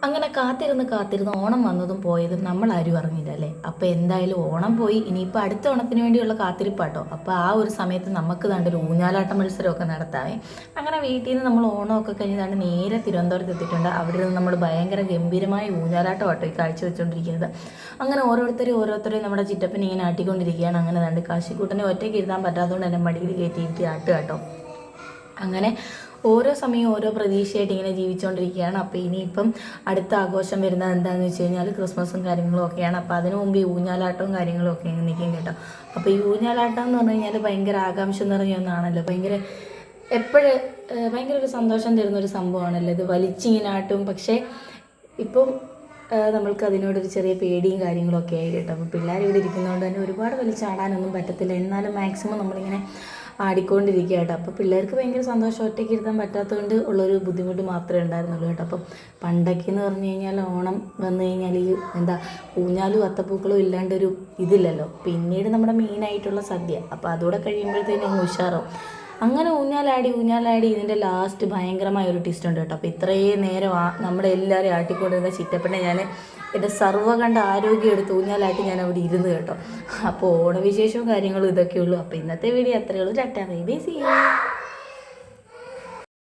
അങ്ങനെ കാത്തിരുന്ന് ഓണം വന്നതും പോയതും നമ്മളാരും അറിഞ്ഞില്ല അല്ലേ. അപ്പോൾ എന്തായാലും ഓണം പോയി, ഇനിയിപ്പോൾ അടുത്ത ഓണത്തിന് വേണ്ടിയുള്ള കാത്തിരിപ്പാട്ടോ. അപ്പോൾ ആ ഒരു സമയത്ത് നമുക്ക് ഒരു ഊഞ്ഞാലാട്ട മത്സരമൊക്കെ നടത്താവേ. അങ്ങനെ വീട്ടിൽ നിന്ന് നമ്മൾ ഓണമൊക്കെ കഴിഞ്ഞ് നേരെ തിരുവനന്തപുരത്ത് എത്തിയിട്ടുണ്ട്. അവിടെ നിന്ന് നമ്മൾ ഭയങ്കര ഗംഭീരമായ ഊഞ്ഞാലാട്ടമാട്ടോ ഈ കാഴ്ച വെച്ചുകൊണ്ടിരിക്കുന്നത്. അങ്ങനെ ഓരോരുത്തരെയും നമ്മുടെ ചിറ്റപ്പൻ ഇങ്ങനെ ആട്ടിക്കൊണ്ടിരിക്കുകയാണ്. അങ്ങനെ കാശിക്കൂട്ടനെ ഒറ്റയ്ക്ക് ഇരുത്താൻ പറ്റാത്തതുകൊണ്ട് തന്നെ മടിയിൽ കയറ്റിയിട്ട് ആട്ടുക കേട്ടോ. അങ്ങനെ ഓരോ സമയം ഓരോ പ്രതീക്ഷയായിട്ട് ഇങ്ങനെ ജീവിച്ചുകൊണ്ടിരിക്കുകയാണ്. അപ്പോൾ ഇനിയിപ്പം അടുത്ത ആഘോഷം വരുന്നത് എന്താണെന്ന് വെച്ച് കഴിഞ്ഞാൽ ക്രിസ്മസും കാര്യങ്ങളും ഒക്കെയാണ്. അപ്പോൾ അതിനു മുമ്പ് ഈ ഊഞ്ഞാലാട്ടവും കാര്യങ്ങളും ഒക്കെ നിൽക്കും കേട്ടോ. അപ്പോൾ ഈ ഊഞ്ഞാലാട്ടം എന്ന് പറഞ്ഞു കഴിഞ്ഞാൽ ഭയങ്കര ആകാംക്ഷ നിറഞ്ഞ ഒന്നാണല്ലോ. ഭയങ്കര ഒരു സന്തോഷം തരുന്നൊരു സംഭവമാണല്ലോ ഇത്. വലിച്ചിങ്ങനെ ആട്ടും. പക്ഷേ ഇപ്പം നമ്മൾക്ക് അതിനോടൊരു ചെറിയ പേടിയും കാര്യങ്ങളൊക്കെ ആയി കേട്ടോ. അപ്പോൾ പിള്ളേർ ഇവിടെ ഇരിക്കുന്നതുകൊണ്ട് തന്നെ ഒരുപാട് വലിച്ചാടാനൊന്നും പറ്റത്തില്ല. എന്നാലും മാക്സിമം നമ്മളിങ്ങനെ ആടിക്കൊണ്ടിരിക്കുക കേട്ടോ. അപ്പോൾ പിള്ളേർക്ക് ഭയങ്കര സന്തോഷം. ഒറ്റയ്ക്ക് ഇരുത്താൻ പറ്റാത്തതുകൊണ്ട് ഉള്ളൊരു ബുദ്ധിമുട്ട് മാത്രമേ ഉണ്ടായിരുന്നുള്ളൂ കേട്ടോ. അപ്പം പണ്ടൊക്കെ എന്ന് പറഞ്ഞു കഴിഞ്ഞാൽ ഓണം വന്നു കഴിഞ്ഞാൽ ഈ ഊഞ്ഞാലും അത്തപ്പൂക്കളും ഇല്ലാണ്ടൊരു ഇതില്ലല്ലോ. പിന്നീട് നമ്മുടെ മെയിനായിട്ടുള്ള സദ്യ. അപ്പോൾ അതോടെ കഴിയുമ്പോഴത്തേനും ഉഷാറാവും. അങ്ങനെ ഊഞ്ഞാലാടി ഇതിൻ്റെ ലാസ്റ്റ് ഭയങ്കരമായ ഒരു ട്വിസ്റ്റ് ഉണ്ട് കേട്ടോ. അപ്പോൾ ഇത്രയും നേരം നമ്മളെല്ലാവരും ആട്ടിക്കൊണ്ടിരുന്ന ചിറ്റപ്പനെ ഞാൻ എൻ്റെ സർവ്വകണ്ട ആരോഗ്യം എടുത്ത് ഊഞ്ഞാലാട്ടി ഞാൻ അവിടെ ഇരുന്ന് കേട്ടോ. അപ്പോൾ ഓണവിശേഷവും കാര്യങ്ങളും ഇതൊക്കെയുള്ളൂ. അപ്പോൾ ഇന്നത്തെ വീഡിയോ അത്രയേ ഉള്ളൂ. Tata bye bye, see U.